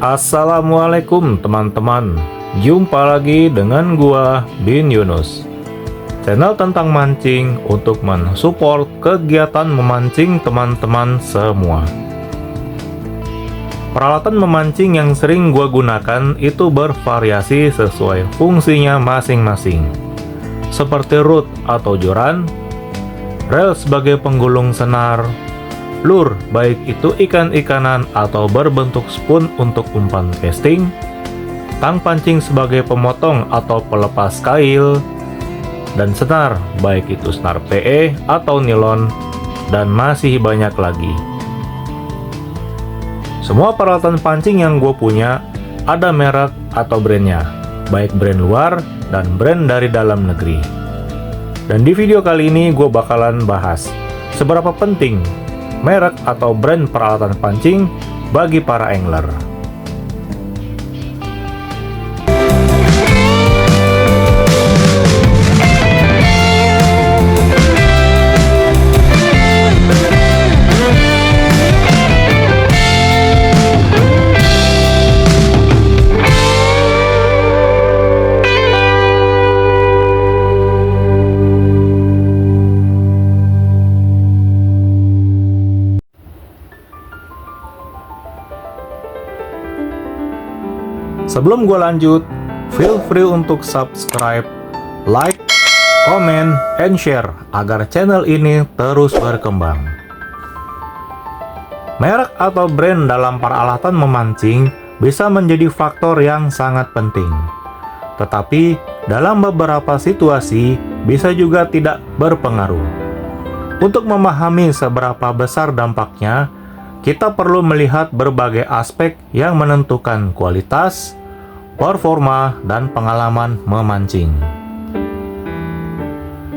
Assalamualaikum teman-teman. Jumpa lagi dengan gua Bin Yunus. Channel tentang mancing untuk mensupport kegiatan memancing teman-teman semua. Peralatan memancing yang sering gua gunakan itu bervariasi sesuai fungsinya masing-masing. Seperti rod atau joran, reel sebagai penggulung senar, lure baik itu ikan-ikanan atau berbentuk spoon untuk umpan casting, tang pancing sebagai pemotong atau pelepas kail, dan senar baik itu senar PE atau nilon, dan masih banyak lagi. Semua peralatan pancing yang gue punya ada merek atau brandnya, baik brand luar dan brand dari dalam negeri. Dan di video kali ini gue bakalan bahas seberapa penting merek atau brand peralatan pancing bagi para angler. Sebelum gue lanjut, feel free untuk subscribe, like, comment, and share agar channel ini terus berkembang. Merek atau brand dalam peralatan memancing bisa menjadi faktor yang sangat penting. Tetapi, dalam beberapa situasi bisa juga tidak berpengaruh. Untuk memahami seberapa besar dampaknya, kita perlu melihat berbagai aspek yang menentukan kualitas, performa, dan pengalaman memancing.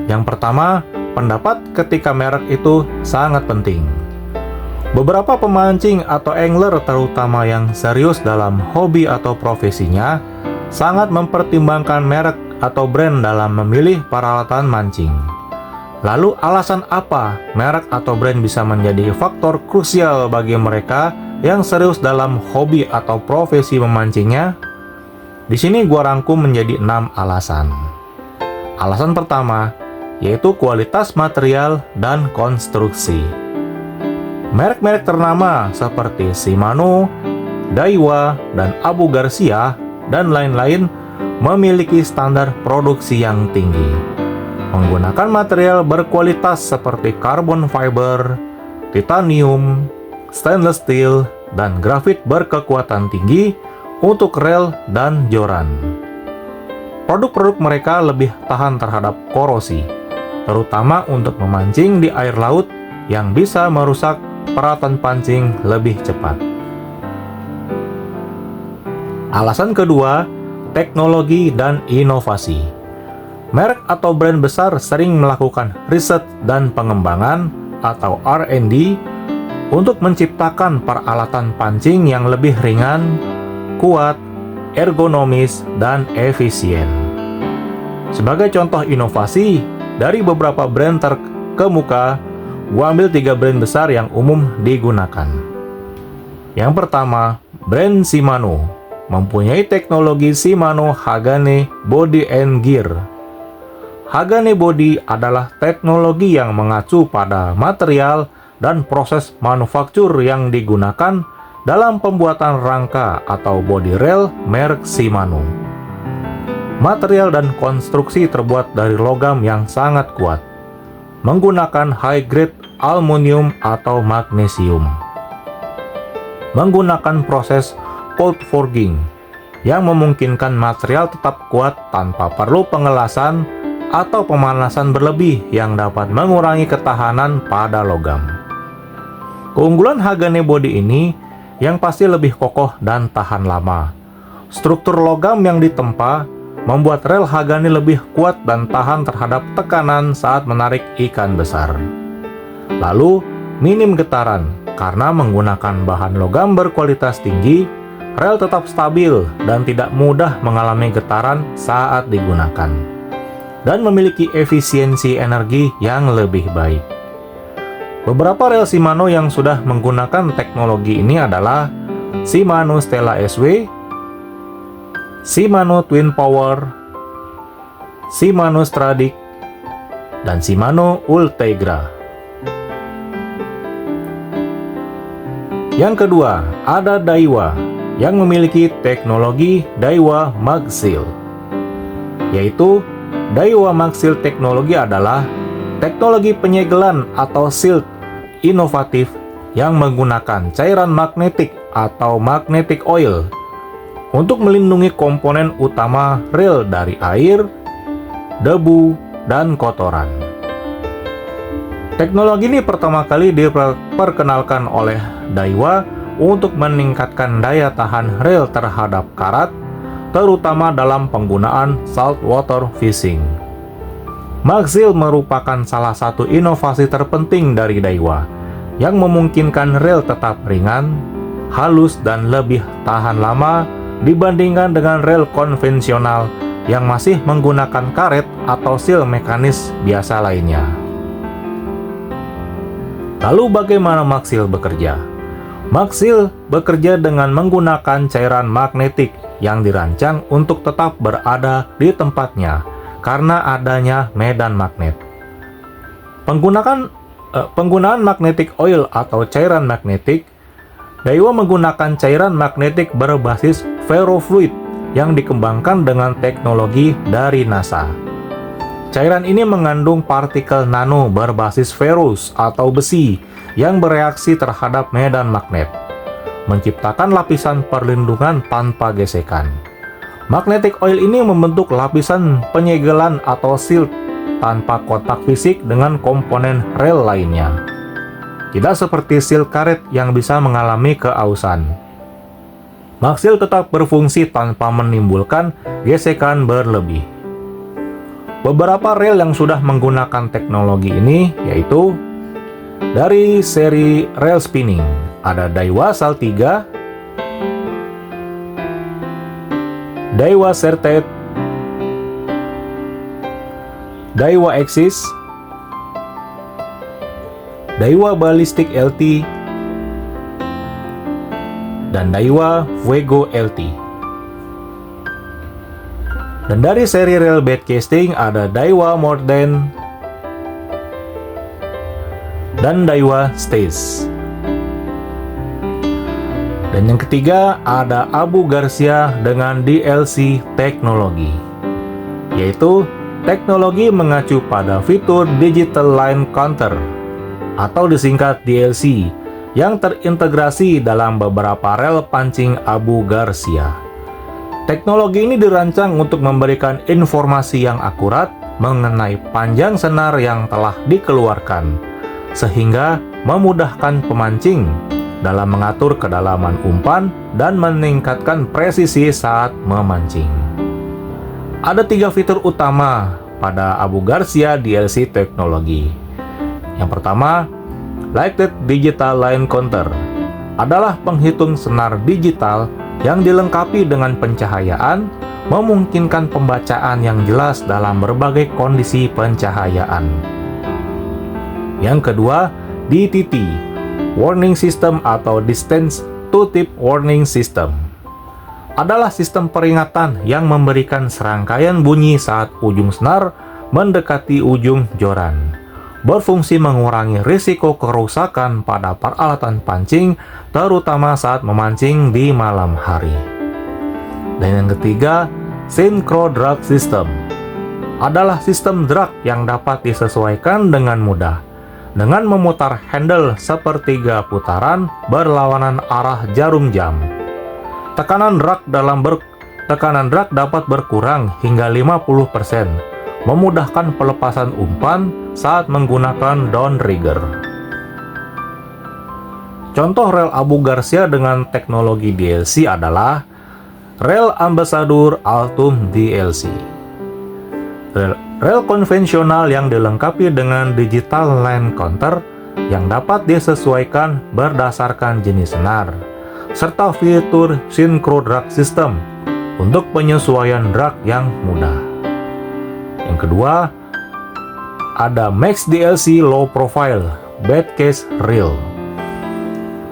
Yang pertama, pendapat ketika merek itu sangat penting. Beberapa pemancing atau angler terutama yang serius dalam hobi atau profesinya sangat mempertimbangkan merek atau brand dalam memilih peralatan mancing. Lalu alasan apa merek atau brand bisa menjadi faktor krusial bagi mereka yang serius dalam hobi atau profesi memancingnya? Di sini gua rangkum menjadi 6 alasan. Alasan pertama yaitu kualitas material dan konstruksi. Merek-merek ternama seperti Shimano, Daiwa, dan Abu Garcia dan lain-lain memiliki standar produksi yang tinggi. Menggunakan material berkualitas seperti carbon fiber, titanium, stainless steel, dan grafit berkekuatan tinggi untuk reel dan joran. Produk-produk mereka lebih tahan terhadap korosi, terutama untuk memancing di air laut yang bisa merusak peralatan pancing lebih cepat. Alasan kedua, teknologi dan inovasi. Merek atau brand besar sering melakukan riset dan pengembangan atau R&D untuk menciptakan peralatan pancing yang lebih ringan, kuat, ergonomis, dan efisien. Sebagai contoh inovasi dari beberapa brand terkemuka, gua ambil 3 brand besar yang umum digunakan. Yang pertama, brand Shimano mempunyai teknologi Shimano Hagane Body and Gear. Hagane Body adalah teknologi yang mengacu pada material dan proses manufaktur yang digunakan dalam pembuatan rangka atau body rail merek Shimano. Material dan konstruksi terbuat dari logam yang sangat kuat, menggunakan high grade aluminium atau magnesium. Menggunakan proses cold forging yang memungkinkan material tetap kuat tanpa perlu pengelasan atau pemanasan berlebih yang dapat mengurangi ketahanan pada logam. Keunggulan Hagane Body ini yang pasti lebih kokoh dan tahan lama. Struktur logam yang ditempa membuat reel Hagane lebih kuat dan tahan terhadap tekanan saat menarik ikan besar. Lalu, minim getaran. Karena menggunakan bahan logam berkualitas tinggi, reel tetap stabil dan tidak mudah mengalami getaran saat digunakan, dan memiliki efisiensi energi yang lebih baik. Beberapa reel Shimano yang sudah menggunakan teknologi ini adalah Shimano Stella SW, Shimano Twin Power, Shimano Stradic, dan Shimano Ultegra. Yang kedua, ada Daiwa yang memiliki teknologi Daiwa Magseal, yaitu Daiwa Magseal teknologi adalah teknologi penyegelan atau seal inovatif yang menggunakan cairan magnetik atau magnetic oil untuk melindungi komponen utama rel dari air, debu, dan kotoran. Teknologi ini pertama kali diperkenalkan oleh Daiwa untuk meningkatkan daya tahan rel terhadap karat, terutama dalam penggunaan saltwater fishing. Magseal merupakan salah satu inovasi terpenting dari Daiwa yang memungkinkan rel tetap ringan, halus, dan lebih tahan lama dibandingkan dengan rel konvensional yang masih menggunakan karet atau seal mekanis biasa lainnya. Lalu bagaimana Magseal bekerja? Magseal bekerja dengan menggunakan cairan magnetik yang dirancang untuk tetap berada di tempatnya karena adanya medan magnet. Penggunaan magnetic oil atau cairan magnetik, Daiwa menggunakan cairan magnetik berbasis ferrofluid yang dikembangkan dengan teknologi dari NASA. Cairan ini mengandung partikel nano berbasis ferrous atau besi yang bereaksi terhadap medan magnet, menciptakan lapisan perlindungan tanpa gesekan. Magnetic oil ini membentuk lapisan penyegelan atau shield tanpa kontak fisik dengan komponen rel lainnya. Tidak seperti seal karet yang bisa mengalami keausan. Magseal tetap berfungsi tanpa menimbulkan gesekan berlebih. Beberapa rel yang sudah menggunakan teknologi ini yaitu dari seri rel spinning, ada Daiwa Sal 3, Daiwa Certed, Daiwa Axis, Daiwa Ballistic LT, dan Daiwa Fuego LT. Dan dari seri rel bed casting ada Daiwa Morden dan Daiwa Stays. Dan yang ketiga ada Abu Garcia dengan DLC teknologi, yaitu teknologi mengacu pada fitur Digital Line Counter atau disingkat DLC yang terintegrasi dalam beberapa rel pancing Abu Garcia. Teknologi ini dirancang untuk memberikan informasi yang akurat mengenai panjang senar yang telah dikeluarkan, sehingga memudahkan pemancing dalam mengatur kedalaman umpan dan meningkatkan presisi saat memancing. Ada 3 fitur utama pada Abu Garcia DLC teknologi. Yang pertama, Lighted Digital Line Counter adalah penghitung senar digital yang dilengkapi dengan pencahayaan, memungkinkan pembacaan yang jelas dalam berbagai kondisi pencahayaan. Yang kedua, DTT, Warning System atau Distance to Tip Warning System, adalah sistem peringatan yang memberikan serangkaian bunyi saat ujung senar mendekati ujung joran. Berfungsi mengurangi risiko kerusakan pada peralatan pancing, terutama saat memancing di malam hari. Dan yang ketiga, Synchro Drag System adalah sistem drag yang dapat disesuaikan dengan mudah dengan memutar handle sepertiga putaran berlawanan arah jarum jam. Tekanan drag dapat berkurang hingga 50%, memudahkan pelepasan umpan saat menggunakan downrigger. Contoh rel Abu Garcia dengan teknologi DLC adalah rel Ambassador Altum DLC. Rel konvensional yang dilengkapi dengan digital line counter yang dapat disesuaikan berdasarkan jenis senar, serta fitur synchro drag system untuk penyesuaian drag yang mudah. Yang kedua, ada Max DLC Low Profile Bed Case Reel.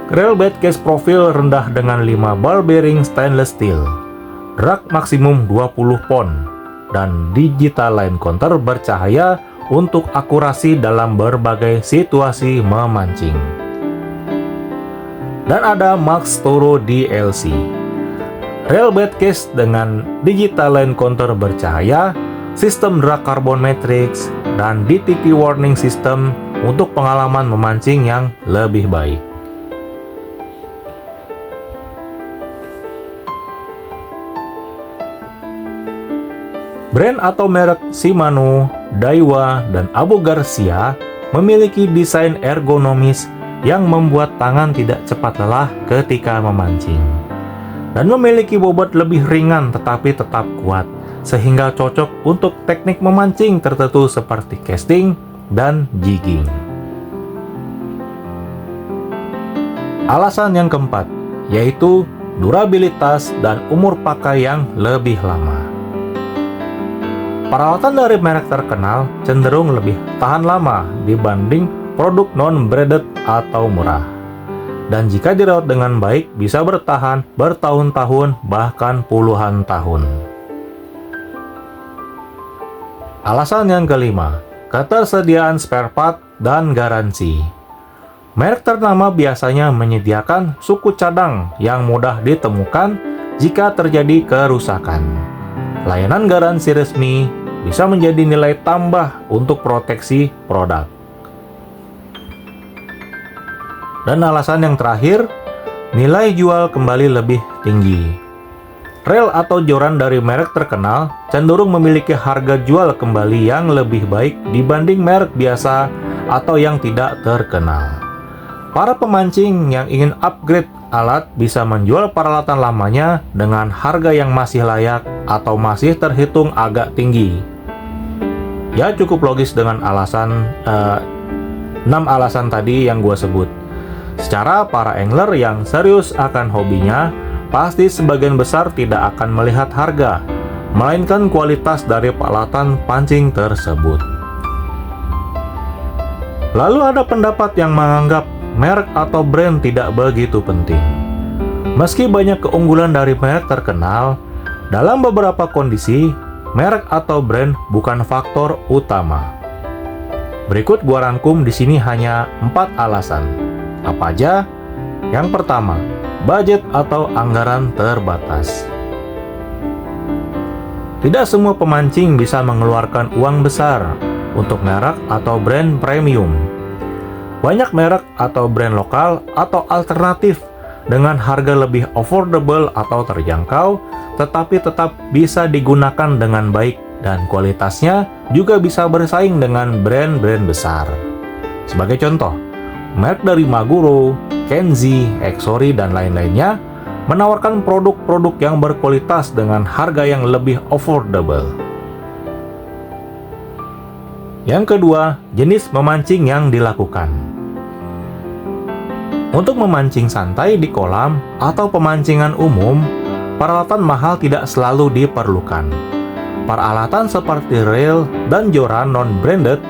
Reel bed case profil rendah dengan 5 ball bearing stainless steel, drag maksimum 20 pon, dan digital line counter bercahaya untuk akurasi dalam berbagai situasi memancing. Dan ada Max Toro DLC, reel bed case dengan digital line counter bercahaya, sistem drag carbon matrix, dan DTP warning system untuk pengalaman memancing yang lebih baik. Brand atau merek Shimano, Daiwa, dan Abu Garcia memiliki desain ergonomis yang membuat tangan tidak cepat lelah ketika memancing, dan memiliki bobot lebih ringan tetapi tetap kuat, sehingga cocok untuk teknik memancing tertentu seperti casting dan jigging. Alasan yang keempat, yaitu durabilitas dan umur pakai yang lebih lama. Peralatan dari merek terkenal cenderung lebih tahan lama dibanding produk non-branded atau murah. Dan jika dirawat dengan baik bisa bertahan bertahun-tahun bahkan puluhan tahun. Alasan yang kelima, ketersediaan spare part dan garansi. Merek ternama biasanya menyediakan suku cadang yang mudah ditemukan jika terjadi kerusakan. Layanan garansi resmi bisa menjadi nilai tambah untuk proteksi produk. Dan alasan yang terakhir, nilai jual kembali lebih tinggi. Reel atau joran dari merek terkenal cenderung memiliki harga jual kembali yang lebih baik dibanding merek biasa atau yang tidak terkenal. Para pemancing yang ingin upgrade alat bisa menjual peralatan lamanya dengan harga yang masih layak atau masih terhitung agak tinggi. Ya, cukup logis dengan alasan 6 alasan tadi yang gue sebut. Secara para angler yang serius akan hobinya, pasti sebagian besar tidak akan melihat harga, melainkan kualitas dari peralatan pancing tersebut. Lalu ada pendapat yang menganggap merek atau brand tidak begitu penting. Meski banyak keunggulan dari merek terkenal, dalam beberapa kondisi, merek atau brand bukan faktor utama. Berikut gua rangkum di sini hanya 4 alasan. Apa aja? Yang pertama, budget atau anggaran terbatas. Tidak semua pemancing bisa mengeluarkan uang besar untuk merek atau brand premium. Banyak merek atau brand lokal atau alternatif dengan harga lebih affordable atau terjangkau, tetapi tetap bisa digunakan dengan baik dan kualitasnya juga bisa bersaing dengan brand-brand besar. Sebagai contoh, merek dari Maguro, Kenzi, Exori, dan lain-lainnya menawarkan produk-produk yang berkualitas dengan harga yang lebih affordable. Yang kedua, jenis memancing yang dilakukan. Untuk memancing santai di kolam atau pemancingan umum, peralatan mahal tidak selalu diperlukan. Peralatan seperti reel dan joran non-branded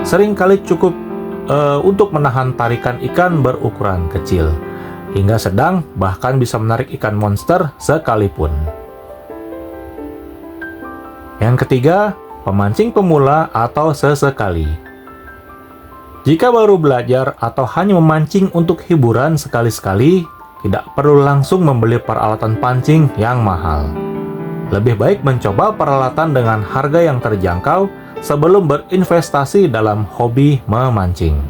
seringkali cukup untuk menahan tarikan ikan berukuran kecil, hingga sedang bahkan bisa menarik ikan monster sekalipun. Yang ketiga, pemancing pemula atau sesekali. Jika baru belajar atau hanya memancing untuk hiburan sekali-sekali, tidak perlu langsung membeli peralatan pancing yang mahal. Lebih baik mencoba peralatan dengan harga yang terjangkau sebelum berinvestasi dalam hobi memancing.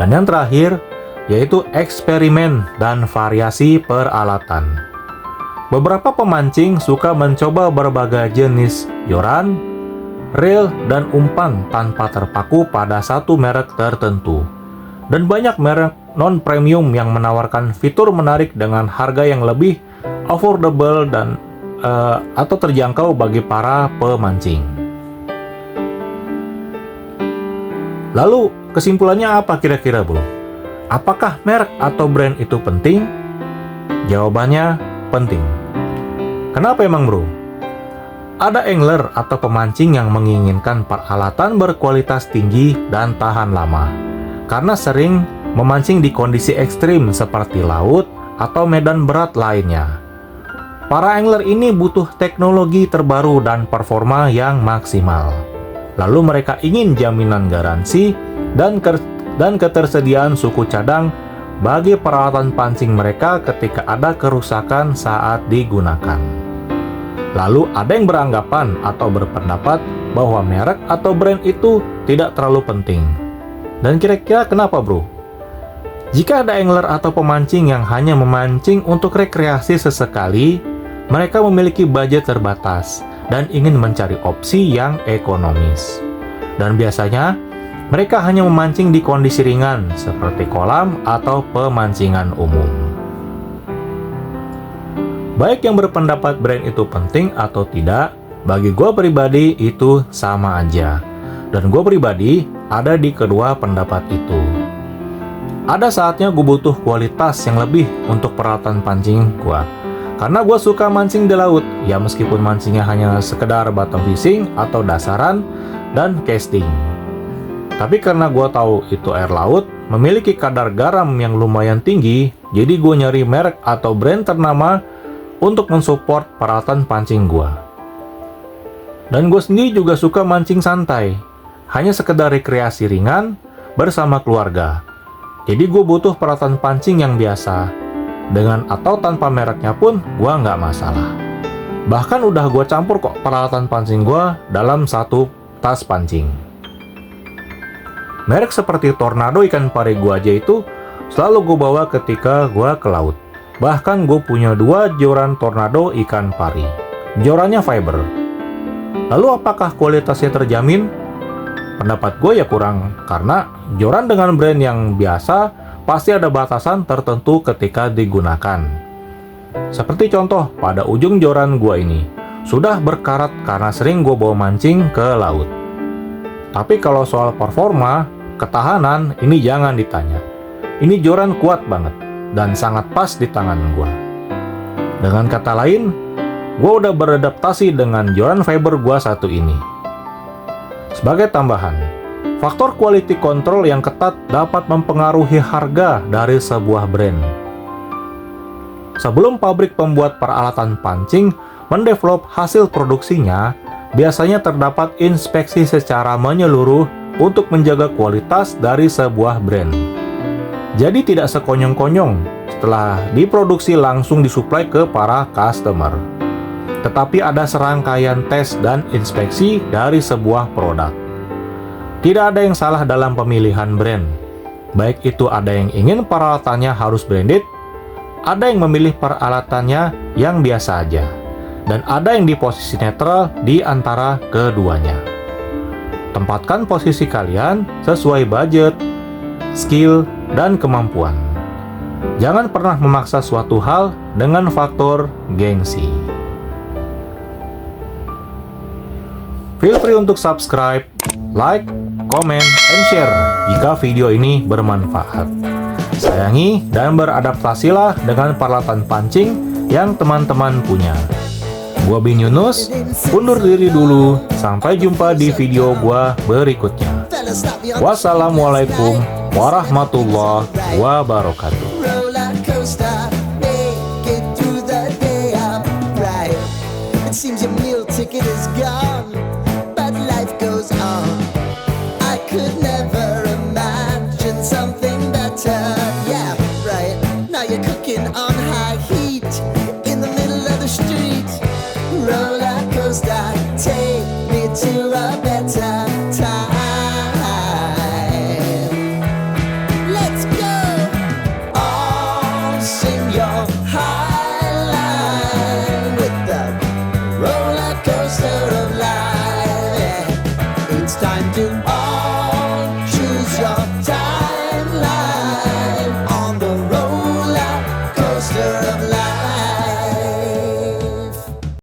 Dan yang terakhir, yaitu eksperimen dan variasi peralatan. Beberapa pemancing suka mencoba berbagai jenis joran, reel, dan umpan tanpa terpaku pada satu merek tertentu. Dan banyak merek non-premium yang menawarkan fitur menarik dengan harga yang lebih affordable dan atau terjangkau bagi para pemancing. Lalu kesimpulannya apa kira-kira, bro? Apakah merek atau brand itu penting? Jawabannya penting. Kenapa emang, bro? Ada angler atau pemancing yang menginginkan peralatan berkualitas tinggi dan tahan lama, karena sering memancing di kondisi ekstrim seperti laut atau medan berat lainnya. Para angler ini butuh teknologi terbaru dan performa yang maksimal. Lalu mereka ingin jaminan garansi dan ketersediaan suku cadang bagi peralatan pancing mereka ketika ada kerusakan saat digunakan. Lalu ada yang beranggapan atau berpendapat bahwa merek atau brand itu tidak terlalu penting. Dan kira-kira kenapa, bro? Jika ada angler atau pemancing yang hanya memancing untuk rekreasi sesekali, mereka memiliki budget terbatas dan ingin mencari opsi yang ekonomis. Dan biasanya, mereka hanya memancing di kondisi ringan seperti kolam atau pemancingan umum. Baik yang berpendapat brand itu penting atau tidak, bagi gue pribadi itu sama aja. Dan gue pribadi ada di kedua pendapat itu. Ada saatnya gue butuh kualitas yang lebih untuk peralatan pancing gue. Karena gue suka mancing di laut, ya meskipun mancingnya hanya sekedar bottom fishing atau dasaran dan casting. Tapi karena gue tahu itu air laut, memiliki kadar garam yang lumayan tinggi, jadi gue nyari merek atau brand ternama untuk mensupport peralatan pancing gue. Dan gue sendiri juga suka mancing santai, hanya sekedar rekreasi ringan bersama keluarga. Jadi gue butuh peralatan pancing yang biasa. Dengan atau tanpa mereknya pun gue nggak masalah. Bahkan udah gue campur kok peralatan pancing gue dalam satu tas pancing. Merek seperti Tornado ikan pari gue aja itu selalu gue bawa ketika gue ke laut. Bahkan gue punya 2 joran Tornado ikan pari. Jorannya fiber. Lalu apakah kualitasnya terjamin? Pendapat gue ya kurang, karena joran dengan brand yang biasa pasti ada batasan tertentu ketika digunakan. Seperti contoh pada ujung joran gua ini, sudah berkarat karena sering gua bawa mancing ke laut. Tapi kalau soal performa, ketahanan, ini jangan ditanya. Ini joran kuat banget dan sangat pas di tangan gua. Dengan kata lain, gua udah beradaptasi dengan joran fiber gua satu ini. Sebagai tambahan, faktor quality control yang ketat dapat mempengaruhi harga dari sebuah brand. Sebelum pabrik pembuat peralatan pancing mendevelop hasil produksinya, biasanya terdapat inspeksi secara menyeluruh untuk menjaga kualitas dari sebuah brand. Jadi tidak sekonyong-konyong setelah diproduksi langsung disuplai ke para customer. Tetapi ada serangkaian tes dan inspeksi dari sebuah produk. Tidak ada yang salah dalam pemilihan brand. Baik itu ada yang ingin peralatannya harus branded, ada yang memilih peralatannya yang biasa aja, dan ada yang di posisi netral di antara keduanya. Tempatkan posisi kalian sesuai budget, skill, dan kemampuan. Jangan pernah memaksa suatu hal dengan faktor gengsi. Feel free untuk subscribe, like, komen, and share jika video ini bermanfaat. Sayangi dan beradaptasilah dengan peralatan pancing yang teman-teman punya. Gua Bin Yunus, undur diri dulu. Sampai jumpa di video gua berikutnya. Wassalamualaikum warahmatullahi wabarakatuh. Seems your meal ticket is gone, but life goes on. I could never imagine something better. Yeah, right. Now you're cooking on high heat in the middle of the street. Roller coaster, take me to a bed.